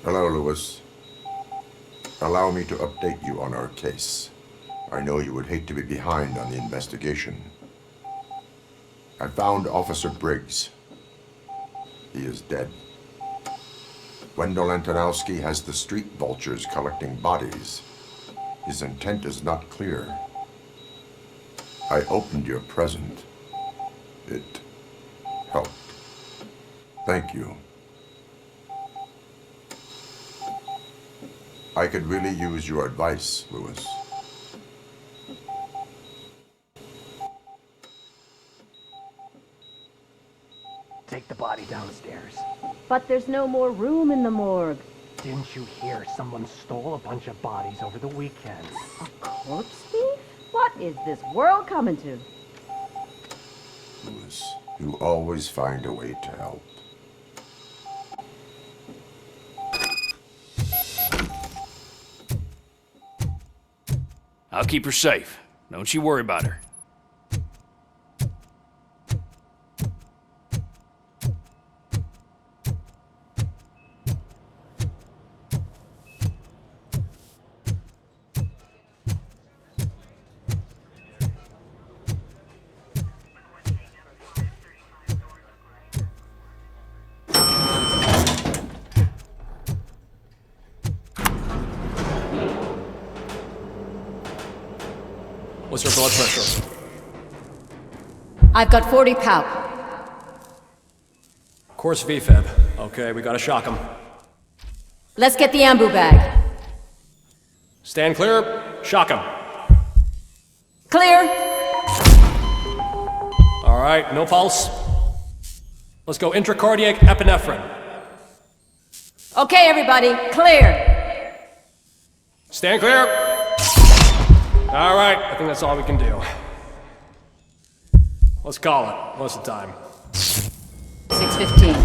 Hello, Lewis. Allow me to update you on our case. I know you would hate to be behind on the investigation. I found Officer Briggs. He is dead. Wendell Antonowski has the street vultures collecting bodies. His intent is not clear. I opened your present. It helped. Thank you. I could really use your advice, Lewis. Take the body downstairs. But there's no more room in the morgue. Didn't you hear someone stole a bunch of bodies over the weekend? A corpse thief? What is this world coming to? Lewis, you always find a way to help. I'll keep her safe. Don't you worry about her. What's her blood pressure? I've got 40 pow. Course VFib. Okay, we gotta shock him. Let's get the ambu bag. Stand clear, shock him. Clear. All right, no pulse. Let's go intracardiac epinephrine. Okay, everybody, clear. Stand clear. All right, I think that's all we can do. Let's call it. What's the time? 6:15.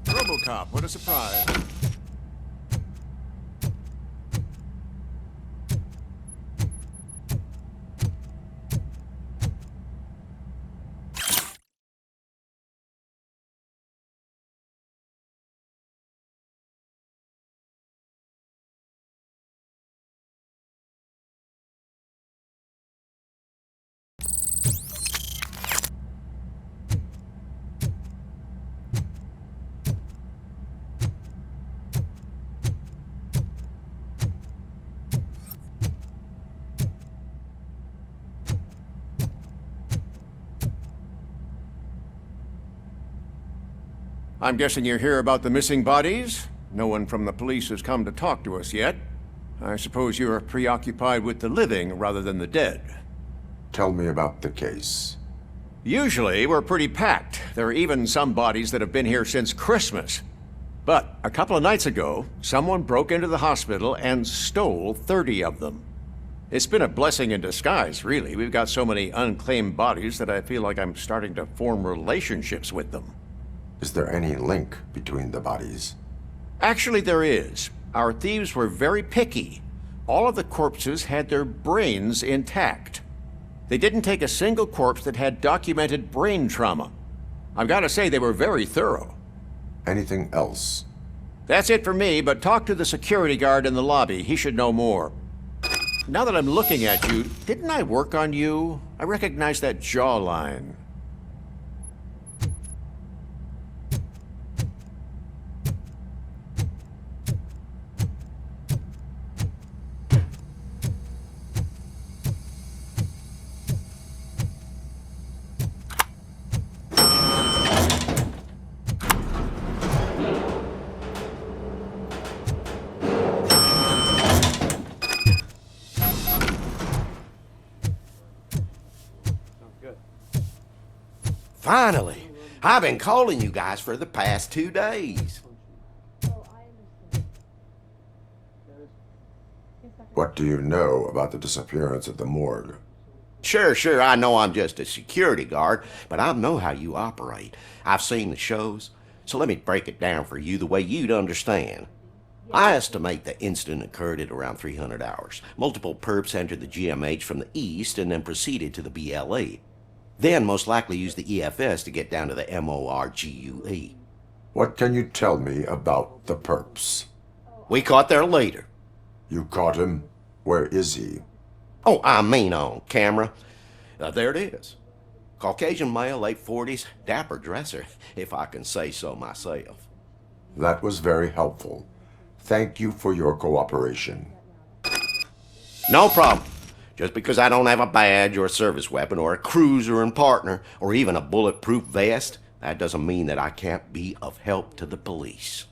Robocop, what a surprise. I'm guessing you're here about the missing bodies? No one from the police has come to talk to us yet. I suppose you're preoccupied with the living rather than the dead. Tell me about the case. Usually, we're pretty packed. There are even some bodies that have been here since Christmas. But a couple of nights ago, someone broke into the hospital and stole 30 of them. It's been a blessing in disguise, really. We've got so many unclaimed bodies that I feel like I'm starting to form relationships with them. Is there any link between the bodies? Actually, there is. Our thieves were very picky. All of the corpses had their brains intact. They didn't take a single corpse that had documented brain trauma. I've got to say, they were very thorough. Anything else? That's it for me, but talk to the security guard in the lobby. He should know more. Now that I'm looking at you, didn't I work on you? I recognize that jawline. Finally! I've been calling you guys for the past 2 days. What do you know about the disappearance at the morgue? Sure, I know I'm just a security guard, but I know how you operate. I've seen the shows, so let me break it down for you the way you'd understand. I estimate the incident occurred at around 300 hours. Multiple perps entered the GMH from the east and then proceeded to the BLE. Then most likely used the EFS to get down to the MORGUE. What can you tell me about the perps? We caught their leader. You caught him? Where is he? Oh, I mean on camera. There it is. Caucasian male, late 40s, dapper dresser, if I can say so myself. That was very helpful. Thank you for your cooperation. No problem. Just because I don't have a badge or a service weapon or a cruiser and partner or even a bulletproof vest, that doesn't mean that I can't be of help to the police.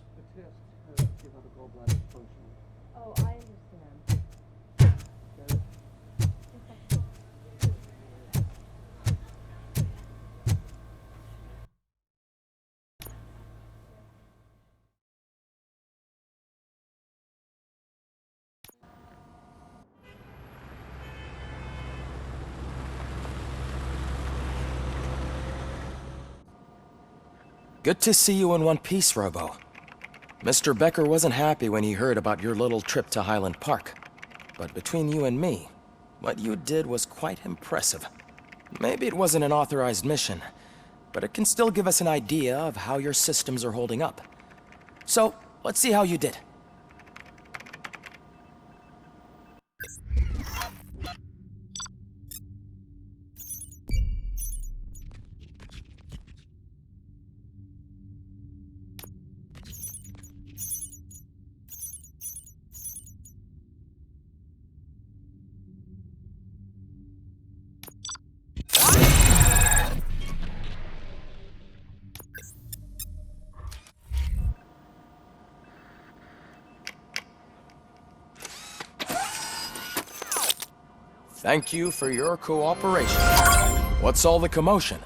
Oh, I understand. Good to see you in one piece, Robo. Mr. Becker wasn't happy when he heard about your little trip to Highland Park. But between you and me, what you did was quite impressive. Maybe it wasn't an authorized mission, but it can still give us an idea of how your systems are holding up. So, let's see how you did. Thank you for your cooperation. What's all the commotion?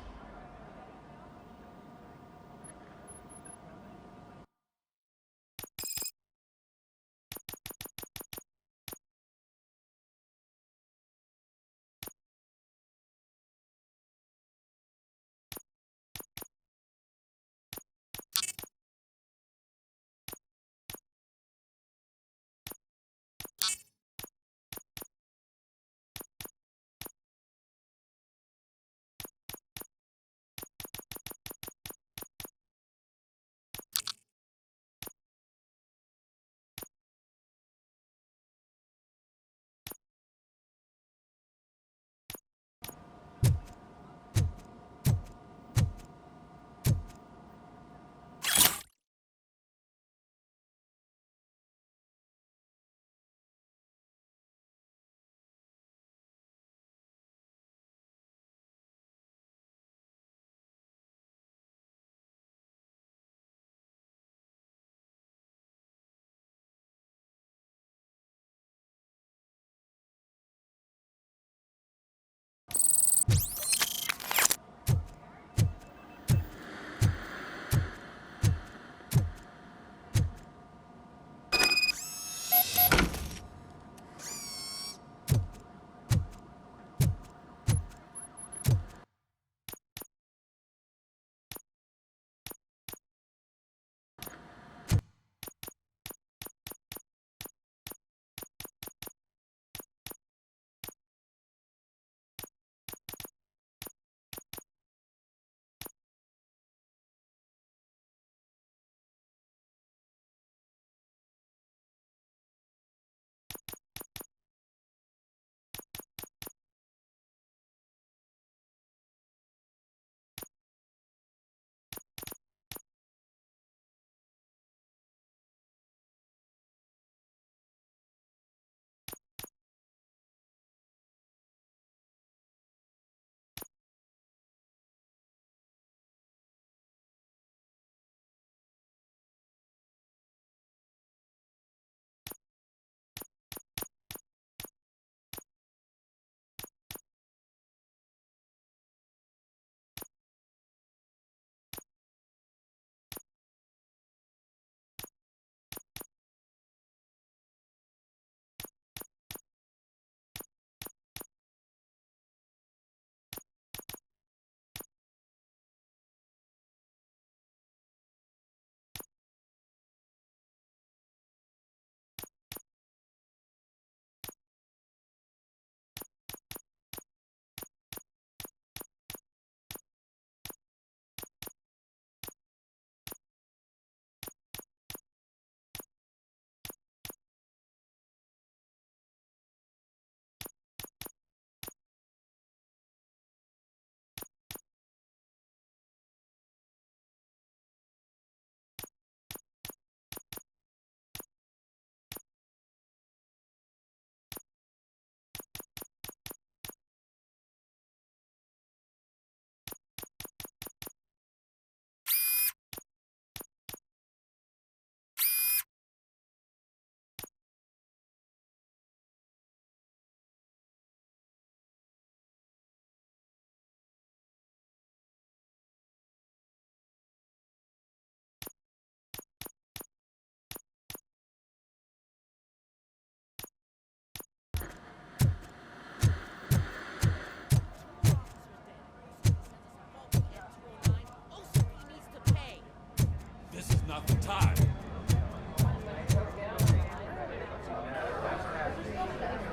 not the time.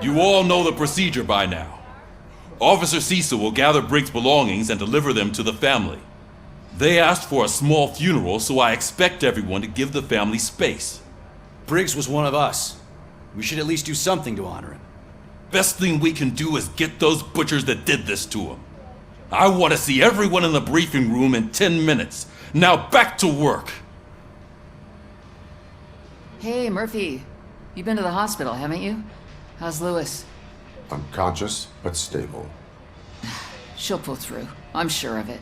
You all know the procedure by now. Officer Cecil will gather Briggs' belongings and deliver them to the family. They asked for a small funeral, so I expect everyone to give the family space. Briggs was one of us. We should at least do something to honor him. Best thing we can do is get those butchers that did this to him. I want to see everyone in the briefing room in 10 minutes. Now back to work. Hey, Murphy. You've been to the hospital, haven't you? How's Lewis? Unconscious, but stable. She'll pull through. I'm sure of it.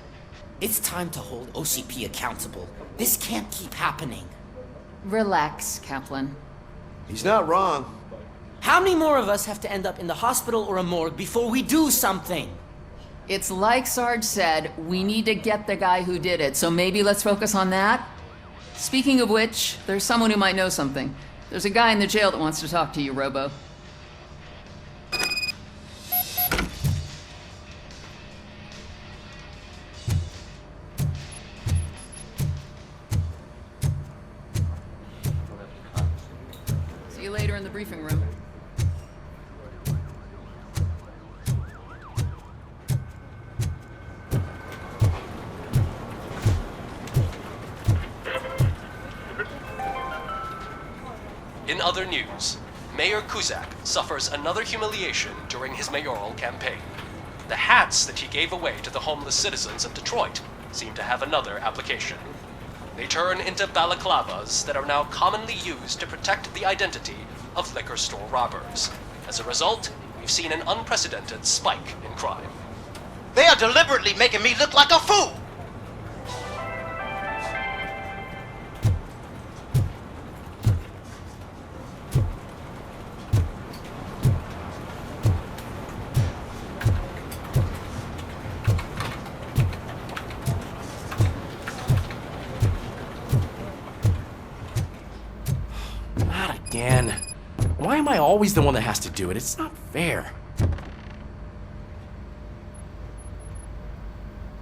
It's time to hold OCP accountable. This can't keep happening. Relax, Kaplan. He's not wrong. How many more of us have to end up in the hospital or a morgue before we do something? It's like Sarge said, we need to get the guy who did it, so maybe let's focus on that? Speaking of which, there's someone who might know something. There's a guy in the jail that wants to talk to you, Robo. See you later in the briefing room. In other news, Mayor Kuzak suffers another humiliation during his mayoral campaign. The hats that he gave away to the homeless citizens of Detroit seem to have another application. They turn into balaclavas that are now commonly used to protect the identity of liquor store robbers. As a result, we've seen an unprecedented spike in crime. They are deliberately making me look like a fool! Not again. Why am I always the one that has to do it? It's not fair.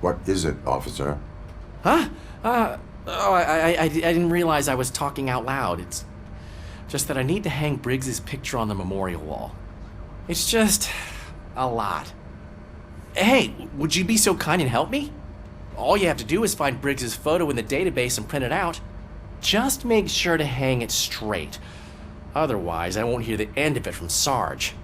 What is it, officer? Huh? I didn't realize I was talking out loud. It's just that I need to hang Briggs's picture on the memorial wall. It's just a lot. Hey, would you be so kind and help me? All you have to do is find Briggs's photo in the database and print it out. Just make sure to hang it straight. Otherwise, I won't hear the end of it from Sarge.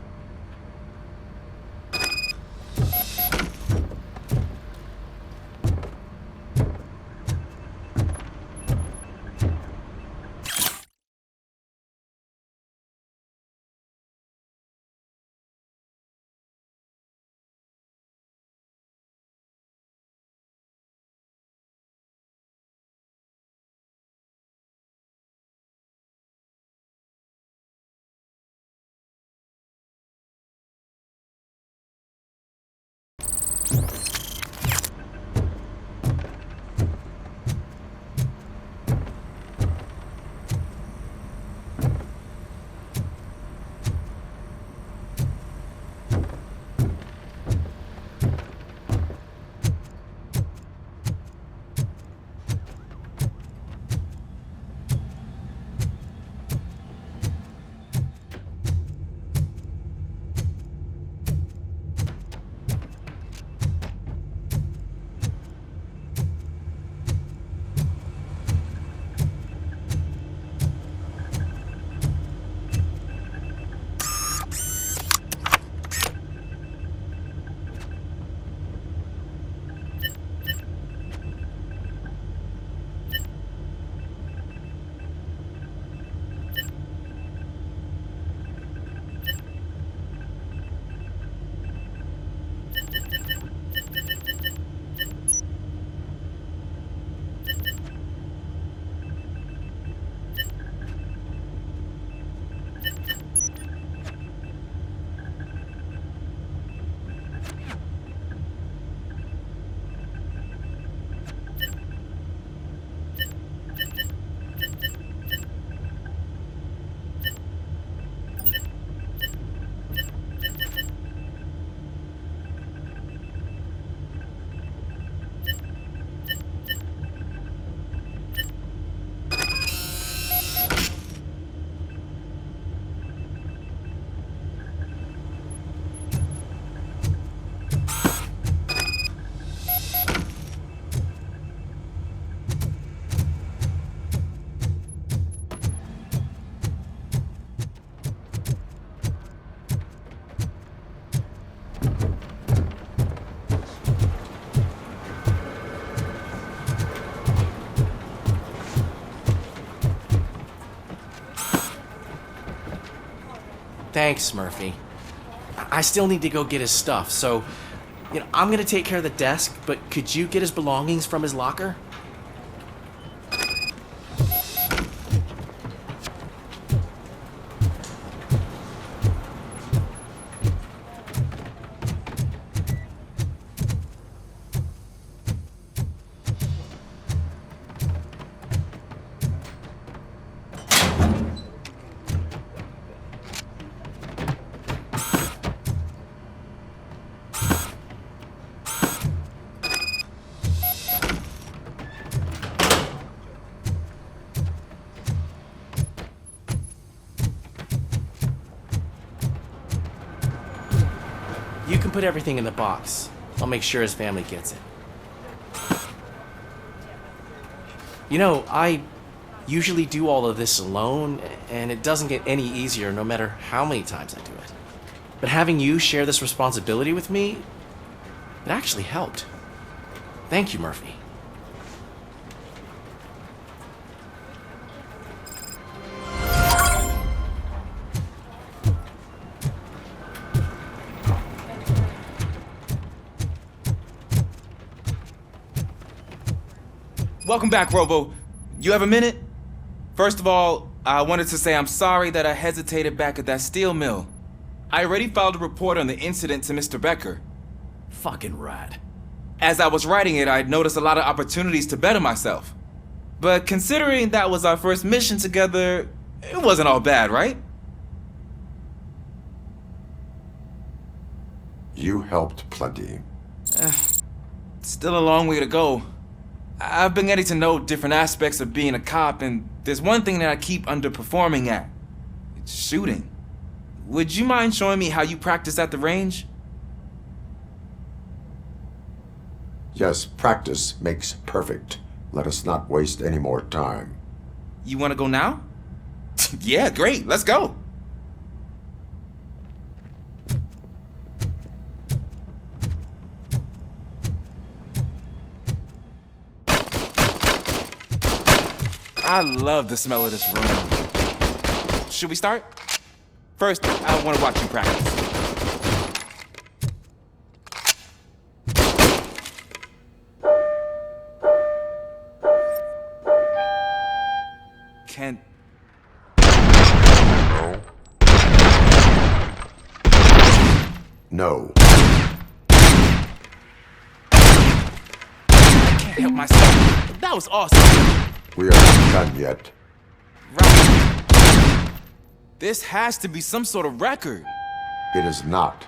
Thanks, Murphy. I still need to go get his stuff, so, I'm gonna take care of the desk, but could you get his belongings from his locker? You can put everything in the box. I'll make sure his family gets it. I usually do all of this alone, and it doesn't get any easier no matter how many times I do it. But having you share this responsibility with me, it actually helped. Thank you, Murphy. Welcome back, Robo. You have a minute? First of all, I wanted to say I'm sorry that I hesitated back at that steel mill. I already filed a report on the incident to Mr. Becker. Fucking rad. As I was writing it, I'd noticed a lot of opportunities to better myself. But considering that was our first mission together, it wasn't all bad, right? You helped plenty. Still a long way to go. I've been getting to know different aspects of being a cop, and there's one thing that I keep underperforming at. It's shooting. Would you mind showing me how you practice at the range? Yes, practice makes perfect. Let us not waste any more time. You want to go now? Yeah, great. Let's go. I love the smell of this room. Should we start? First, I want to watch you practice. Can... No. I can't help myself. That was awesome. We are not done yet. Right. This has to be some sort of record. It is not.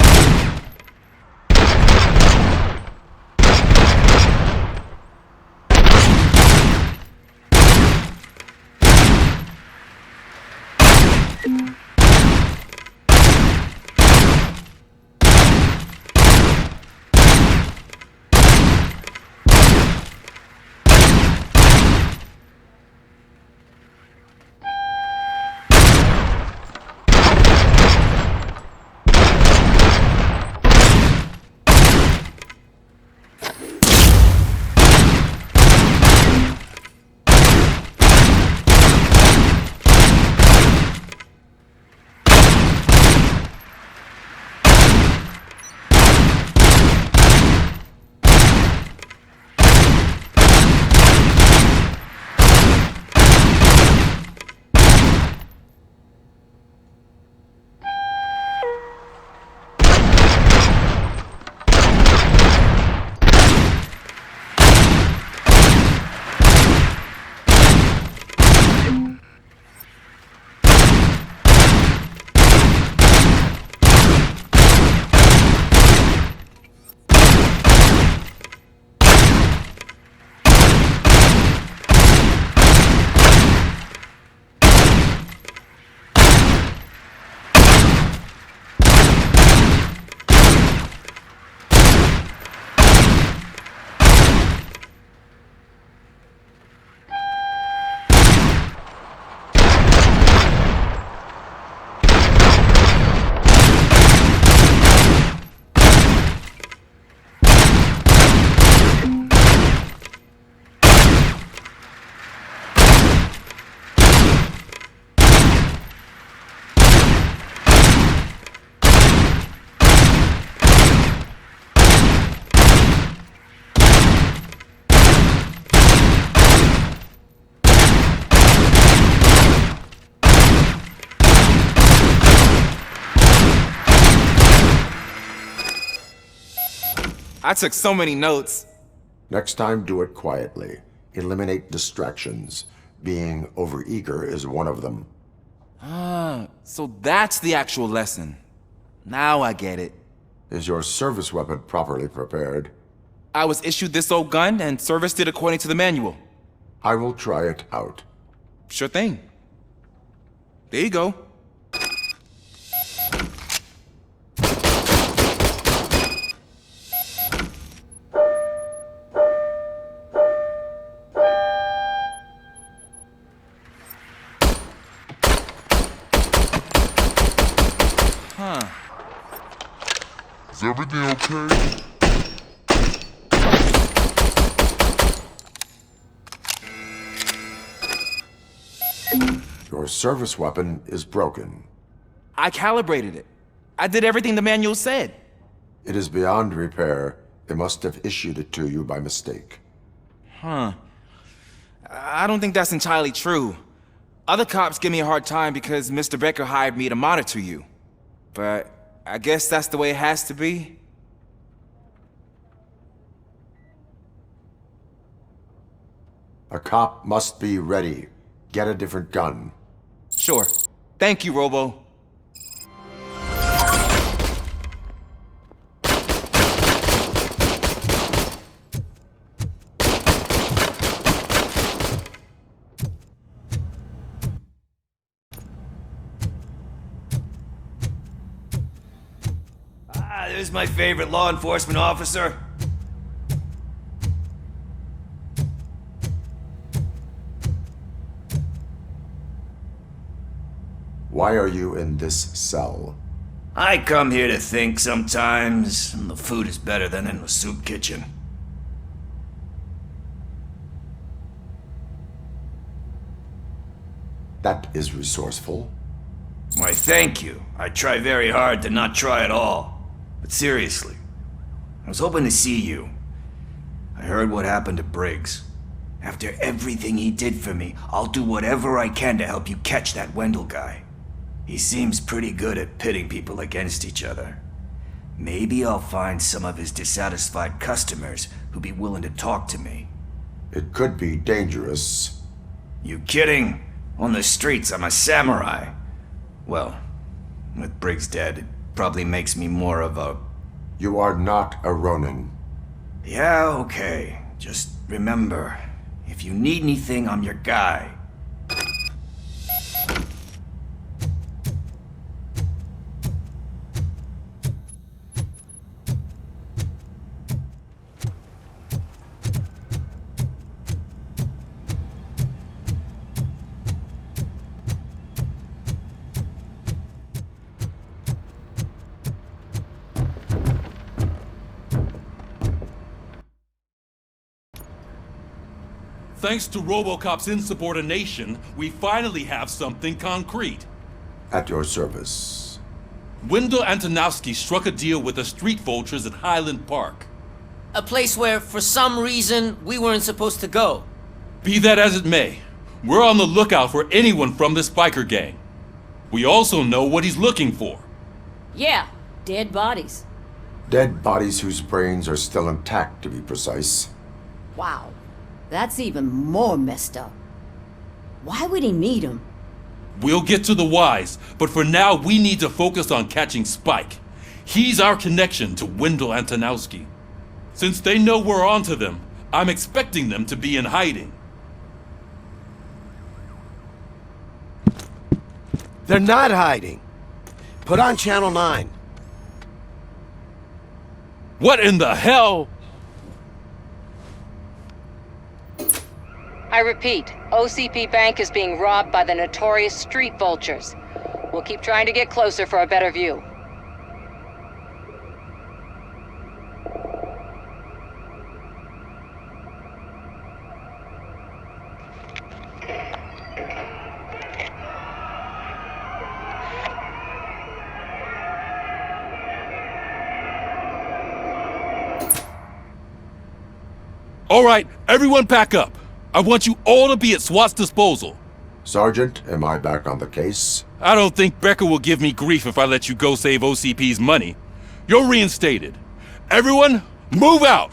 I took so many notes. Next time, do it quietly. Eliminate distractions. Being overeager is one of them. Ah, so that's the actual lesson. Now I get it. Is your service weapon properly prepared? I was issued this old gun and serviced it according to the manual. I will try it out. Sure thing. There you go. Huh. Is everything okay? Your service weapon is broken. I calibrated it. I did everything the manual said. It is beyond repair. They must have issued it to you by mistake. Huh. I don't think that's entirely true. Other cops give me a hard time because Mr. Becker hired me to monitor you. But I guess that's the way it has to be. A cop must be ready. Get a different gun. Sure. Thank you, Robo. There's my favorite law enforcement officer. Why are you in this cell? I come here to think sometimes, and the food is better than in the soup kitchen. That is resourceful. Why, thank you. I try very hard to not try at all. But seriously, I was hoping to see you. I heard what happened to Briggs. After everything he did for me, I'll do whatever I can to help you catch that Wendell guy. He seems pretty good at pitting people against each other. Maybe I'll find some of his dissatisfied customers who'd be willing to talk to me. It could be dangerous. You kidding? On the streets, I'm a samurai. Well, with Briggs dead, it probably makes me more of a... You are not a Ronin. Yeah, okay. Just remember, if you need anything, I'm your guy. Thanks to Robocop's insubordination, we finally have something concrete. At your service. Wendell Antonowski struck a deal with the street vultures at Highland Park. A place where, for some reason, we weren't supposed to go. Be that as it may, we're on the lookout for anyone from this biker gang. We also know what he's looking for. Yeah, dead bodies. Dead bodies whose brains are still intact, to be precise. Wow, that's even more messed up. Why would he need them? We'll get to the whys, but for now we need to focus on catching Spike. He's our connection to Wendell Antonowski. Since they know we're onto them, I'm expecting them to be in hiding. They're not hiding. Put on Channel 9. What in the hell? I repeat, OCP Bank is being robbed by the notorious street vultures. We'll keep trying to get closer for a better view. All right, everyone pack up. I want you all to be at SWAT's disposal. Sergeant, am I back on the case? I don't think Becker will give me grief if I let you go save OCP's money. You're reinstated. Everyone, Move out!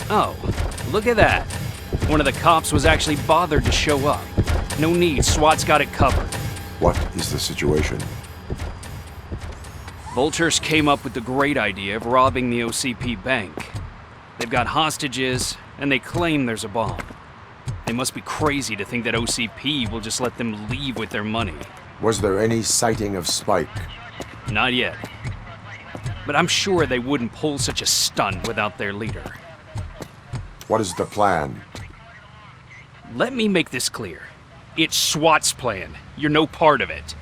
Oh, look at that. One of the cops was actually bothered to show up. No need, SWAT's got it covered. What is the situation? Vultures came up with the great idea of robbing the OCP bank. They've got hostages, and they claim there's a bomb. They must be crazy to think that OCP will just let them leave with their money. Was there any sighting of Spike? Not yet. But I'm sure they wouldn't pull such a stunt without their leader. What is the plan? Let me make this clear. It's SWAT's plan. You're no part of it.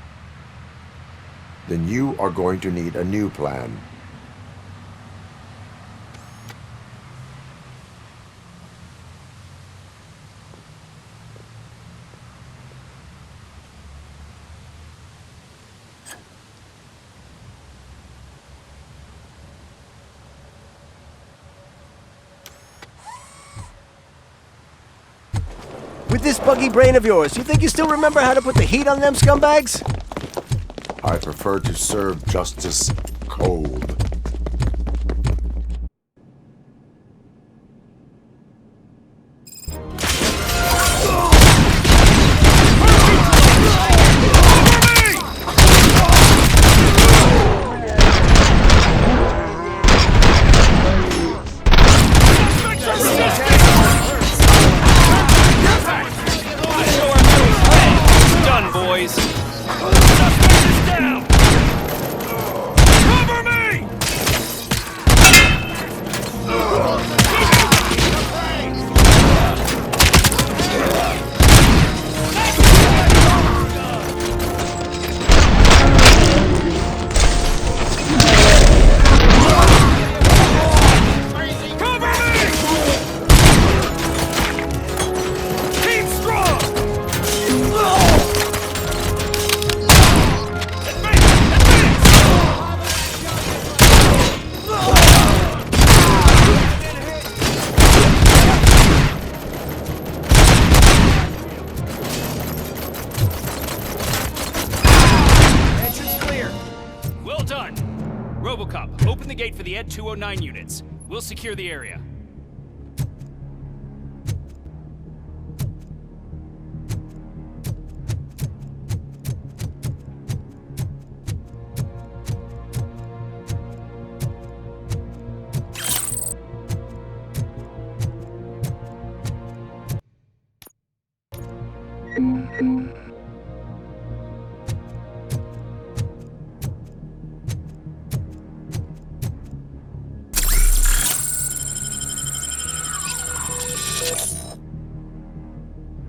Then you are going to need a new plan. With this buggy brain of yours, you think you still remember how to put the heat on them scumbags? I prefer to serve justice cold. Done, boys. Robocop, open the gate for the Ed 209 units. We'll secure the area.